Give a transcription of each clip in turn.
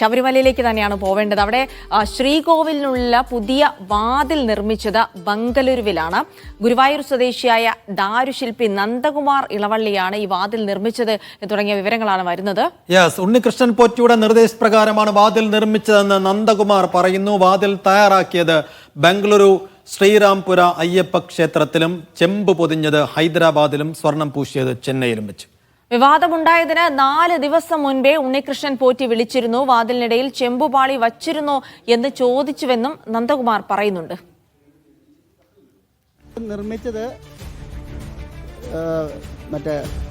ശബരിമലയിലേക്ക് തന്നെയാണ് പോവേണ്ടത്. അവിടെ ശ്രീകോവിലിനുള്ള പുതിയ വാതിൽ നിർമ്മിച്ചത് ബംഗളൂരുവിലാണ്. ഗുരുവായൂർ സ്വദേശിയായ ദാരുശില്പി നന്ദകുമാർ ഇളവള്ളിയാണ് ഈ വാതിൽ നിർമ്മിച്ചത് തുടങ്ങിയ വിവരങ്ങളാണ് വരുന്നത്. ഉണ്ണികൃഷ്ണൻ പോറ്റിയുടെ നിർദ്ദേശപ്രകാരമാണ് വാതിൽ നിർമ്മിച്ചതെന്ന് നന്ദകുമാർ പറയുന്നു. വാതിൽ തയ്യാറാക്കിയത് ബംഗളൂരു ശ്രീരാംപുര അയ്യപ്പ ക്ഷേത്രത്തിലും ചെമ്പ് പൊതിഞ്ഞത് ഹൈദരാബാദിലും സ്വർണം പൂശിയത് ചെന്നൈയിലും വെച്ച്. വിവാദമുണ്ടായതിന് 4 ദിവസം മുൻപേ ഉണ്ണികൃഷ്ണൻ പോറ്റി വിളിച്ചിരുന്നു. വാതിലിനിടയിൽ ചെമ്പുപാളി വച്ചിരുന്നോ എന്ന് ചോദിച്ചുവെന്നും നന്ദകുമാർ പറയുന്നുണ്ട്. നിർമ്മിച്ചത്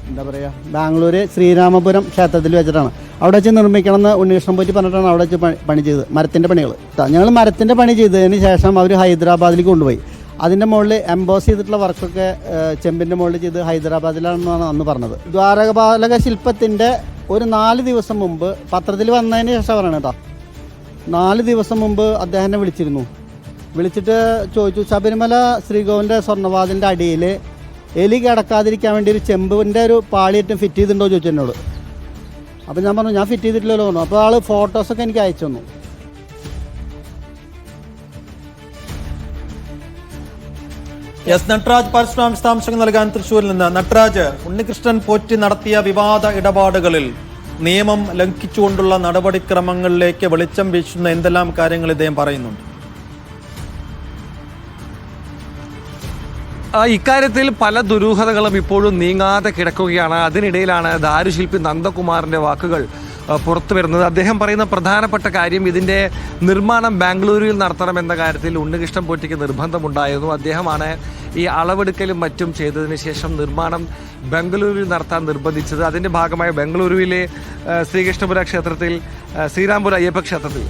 എന്താ പറയുക, ബാംഗ്ലൂര് ശ്രീരാമപുരം ക്ഷേത്രത്തിൽ വെച്ചിട്ടാണ്. അവിടെ വെച്ച് നിർമ്മിക്കണമെന്ന് ഉണ്ണികൃഷ്ണൻ പോറ്റി പറഞ്ഞിട്ടാണ് അവിടെ വെച്ച് പണി ചെയ്തത്. മരത്തിൻ്റെ പണികൾ ഞങ്ങൾ മരത്തിൻ്റെ പണി ചെയ്തതിന് ശേഷം അവർ ഹൈദരാബാദിലേക്ക് കൊണ്ടുപോയി. അതിൻ്റെ മുകളിൽ എംബോസ് ചെയ്തിട്ടുള്ള വർക്കൊക്കെ ചെമ്പിൻ്റെ മുകളിൽ ചെയ്ത് ഹൈദരാബാദിലാണെന്നാണ് അന്ന് പറഞ്ഞത്. ദ്വാരപാലക ശില്പത്തിൻ്റെ ഒരു 4 ദിവസം മുമ്പ് പത്രത്തിൽ വന്നതിന് ശേഷം പറയണം കേട്ടോ. 4 ദിവസം മുമ്പ് അദ്ദേഹം വിളിച്ചിട്ട് ചോദിച്ചു, ശബരിമല ശ്രീകോവിലിൻ്റെ സ്വർണ്ണവാതിലിൻ്റെ അടിയിൽ എലി കിടക്കാതിരിക്കാൻ വേണ്ടി ഒരു ചെമ്പിൻ്റെ ഒരു പാളിയിട്ടും ഫിറ്റ് ചെയ്തിട്ടുണ്ടോ ചോദിച്ചു എന്നോട്. അപ്പോൾ ഞാൻ പറഞ്ഞു ഞാൻ ഫിറ്റ് ചെയ്തിട്ടില്ലല്ലോ പറഞ്ഞു. അപ്പോൾ ആൾ ഫോട്ടോസൊക്കെ എനിക്ക് അയച്ചു തന്നു. നട്രാജ് പരസ്പരം വിശദാംശങ്ങൾ നൽകാൻ തൃശ്ശൂരിൽ നിന്ന്. നട്രാജ്, ഉണ്ണികൃഷ്ണൻ പോറ്റി നടത്തിയ വിവാദ ഇടപാടുകളിൽ നിയമം ലംഘിച്ചുകൊണ്ടുള്ള നടപടിക്രമങ്ങളിലേക്ക് വെളിച്ചം വീശുന്ന എന്തെല്ലാം കാര്യങ്ങൾ ഇദ്ദേഹം പറയുന്നുണ്ട്? ഇക്കാര്യത്തിൽ പല ദുരൂഹതകളും ഇപ്പോഴും നീങ്ങാതെ കിടക്കുകയാണ്. അതിനിടയിലാണ് ദാരുശില്പി നന്ദകുമാറിന്റെ വാക്കുകൾ പുറത്തു വരുന്നത്. അദ്ദേഹം പറയുന്ന പ്രധാനപ്പെട്ട കാര്യം ഇതിൻ്റെ നിർമ്മാണം ബാംഗ്ലൂരിൽ നടത്തണമെന്ന കാര്യത്തിൽ ഉണ്ണികൃഷ്ണൻ പോറ്റിക്ക് നിർബന്ധമുണ്ടായിരുന്നു. അദ്ദേഹമാണ് ഈ അളവെടുക്കലും മറ്റും ചെയ്തതിന് ശേഷം നിർമ്മാണം ബംഗളൂരുവിൽ നടത്താൻ നിർബന്ധിച്ചത്. അതിൻ്റെ ഭാഗമായി ബംഗളൂരുവിലെ ശ്രീകൃഷ്ണപുര ക്ഷേത്രത്തിൽ, ശ്രീരാംപുര അയ്യപ്പ ക്ഷേത്രത്തിൽ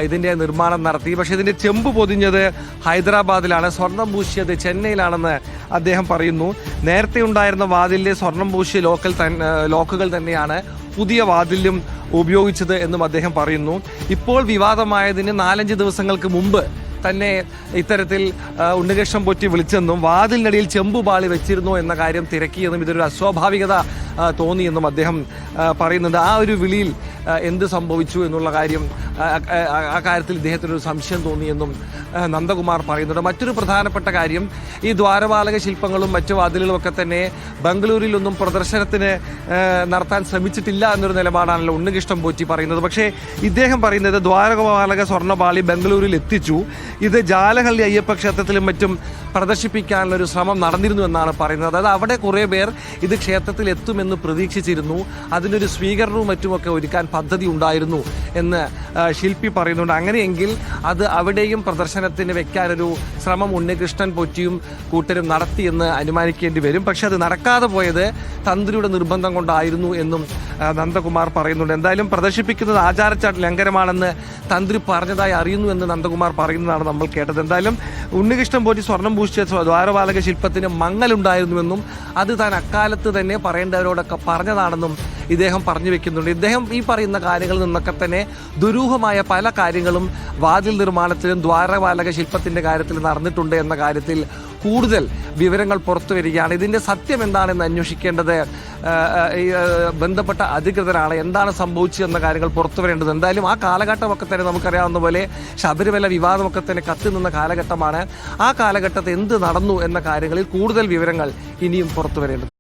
ഇതിൻ്റെ നിർമ്മാണം നടത്തി. പക്ഷേ ഇതിൻ്റെ ചെമ്പ് പൊതിഞ്ഞത് ഹൈദരാബാദിലാണ്, സ്വർണം പൂശിയത് ചെന്നൈയിലാണെന്ന് അദ്ദേഹം പറയുന്നു. നേരത്തെ ഉണ്ടായിരുന്ന വാതിലിലെ സ്വർണം പൂശിയ ലോക്കുകൾ തന്നെയാണ് പുതിയ വാതിലും ഉപയോഗിച്ചത് എന്നും അദ്ദേഹം പറയുന്നു. ഇപ്പോൾ വിവാദമായതിന് 4-5 ദിവസങ്ങൾക്ക് മുമ്പ് തന്നെ ഇത്തരത്തിൽ ഉണ്ണികൃഷ്ണൻ പോറ്റി വിളിച്ചെന്നും വാതിലിനടിയിൽ ചെമ്പുപാളി വെച്ചിരുന്നു എന്ന കാര്യം തിരക്കിയെന്നും ഇതൊരു അസ്വാഭാവികത തോന്നിയെന്നും അദ്ദേഹം പറയുന്നുണ്ട്. ആ ഒരു വിളിയിൽ എന്ത് സംഭവിച്ചു എന്നുള്ള കാര്യം, ആ കാര്യത്തിൽ ഇദ്ദേഹത്തിനൊരു സംശയം തോന്നിയെന്നും നന്ദകുമാർ പറയുന്നുണ്ട്. മറ്റൊരു പ്രധാനപ്പെട്ട കാര്യം, ഈ ദ്വാരപാലക ശില്പങ്ങളും മറ്റു വാതിലുകളും ഒക്കെ തന്നെ ബംഗളൂരിലൊന്നും പ്രദർശനത്തിന് നടത്താൻ ശ്രമിച്ചിട്ടില്ല എന്നൊരു നിലപാടാണല്ലോ ഉണ്ണികൃഷ്ണൻ പോറ്റി പറയുന്നത്. പക്ഷേ ഇദ്ദേഹം പറയുന്നത് ദ്വാരപാലക സ്വർണ്ണപാളി ബംഗളൂരിൽ എത്തിച്ചു, ഇത് ജാലഹള്ളി അയ്യപ്പ ക്ഷേത്രത്തിലും മറ്റും പ്രദർശിപ്പിക്കാനുള്ളൊരു ശ്രമം നടന്നിരുന്നു എന്നാണ് പറയുന്നത്. അതായത് അവിടെ കുറേ പേർ ഇത് ക്ഷേത്രത്തിൽ എത്തുമെന്ന് പ്രതീക്ഷിച്ചിരുന്നു, അതിനൊരു സ്വീകരണവും മറ്റുമൊക്കെ ഒരുക്കാൻ പദ്ധതി ഉണ്ടായിരുന്നു എന്ന് ശില്പി പറയുന്നുണ്ട്. അങ്ങനെയെങ്കിൽ അത് അവിടെയും പ്രദർശനത്തിന് വെക്കാനൊരു ശ്രമം ഉണ്ണികൃഷ്ണൻ പോറ്റിയും കൂട്ടരും നടത്തിയെന്ന് അനുമാനിക്കേണ്ടി വരും. പക്ഷെ അത് നടക്കാതെ പോയത് തന്ത്രിയുടെ നിർബന്ധം കൊണ്ടായിരുന്നു എന്നും നന്ദകുമാർ പറയുന്നുണ്ട്. എന്തായാലും പ്രദർശിപ്പിക്കുന്നത് ആചാരച്ചാട്ട് ലംഘനമാണെന്ന് തന്ത്രി പറഞ്ഞതായി അറിയുന്നു എന്ന് നന്ദകുമാർ പറയുന്നതാണ് നമ്മൾ കേട്ടത്. എന്തായാലും ഉണ്ണികൃഷ്ണൻ പോറ്റി സ്വർണം പൂശിച്ച ദ്വാരപാലക ശില്പത്തിന് മങ്ങലുണ്ടായിരുന്നുവെന്നും അത് താൻ അക്കാലത്ത് തന്നെ പറയേണ്ടവരോടൊക്കെ പറഞ്ഞതാണെന്നും ഇദ്ദേഹം പറഞ്ഞു വെക്കുന്നുണ്ട്. ഇദ്ദേഹം ഈ പറയുന്ന കാര്യങ്ങളിൽ നിന്നൊക്കെ തന്നെ ദുരൂഹമായ പല കാര്യങ്ങളും വാതിൽ നിർമ്മാണത്തിലും ദ്വാരപാലക ശില്പത്തിൻ്റെ കാര്യത്തിൽ നടന്നിട്ടുണ്ട് എന്ന കാര്യത്തിൽ കൂടുതൽ വിവരങ്ങൾ പുറത്തു വരികയാണ്. ഇതിൻ്റെ സത്യം എന്താണെന്ന് അന്വേഷിക്കേണ്ടത് ബന്ധപ്പെട്ട അധികൃതരാണ്. എന്താണ് സംഭവിച്ചതെന്ന കാര്യങ്ങൾ പുറത്തു വരേണ്ടത്. എന്തായാലും ആ കാലഘട്ടമൊക്കെ തന്നെ നമുക്കറിയാവുന്ന പോലെ ശബരിമല വിവാദമൊക്കെ തന്നെ കത്തി നിന്ന കാലഘട്ടമാണ്. ആ കാലഘട്ടത്തിൽ എന്ത് നടന്നു എന്ന കാര്യങ്ങളിൽ കൂടുതൽ വിവരങ്ങൾ ഇനിയും പുറത്തു വരേണ്ടത്.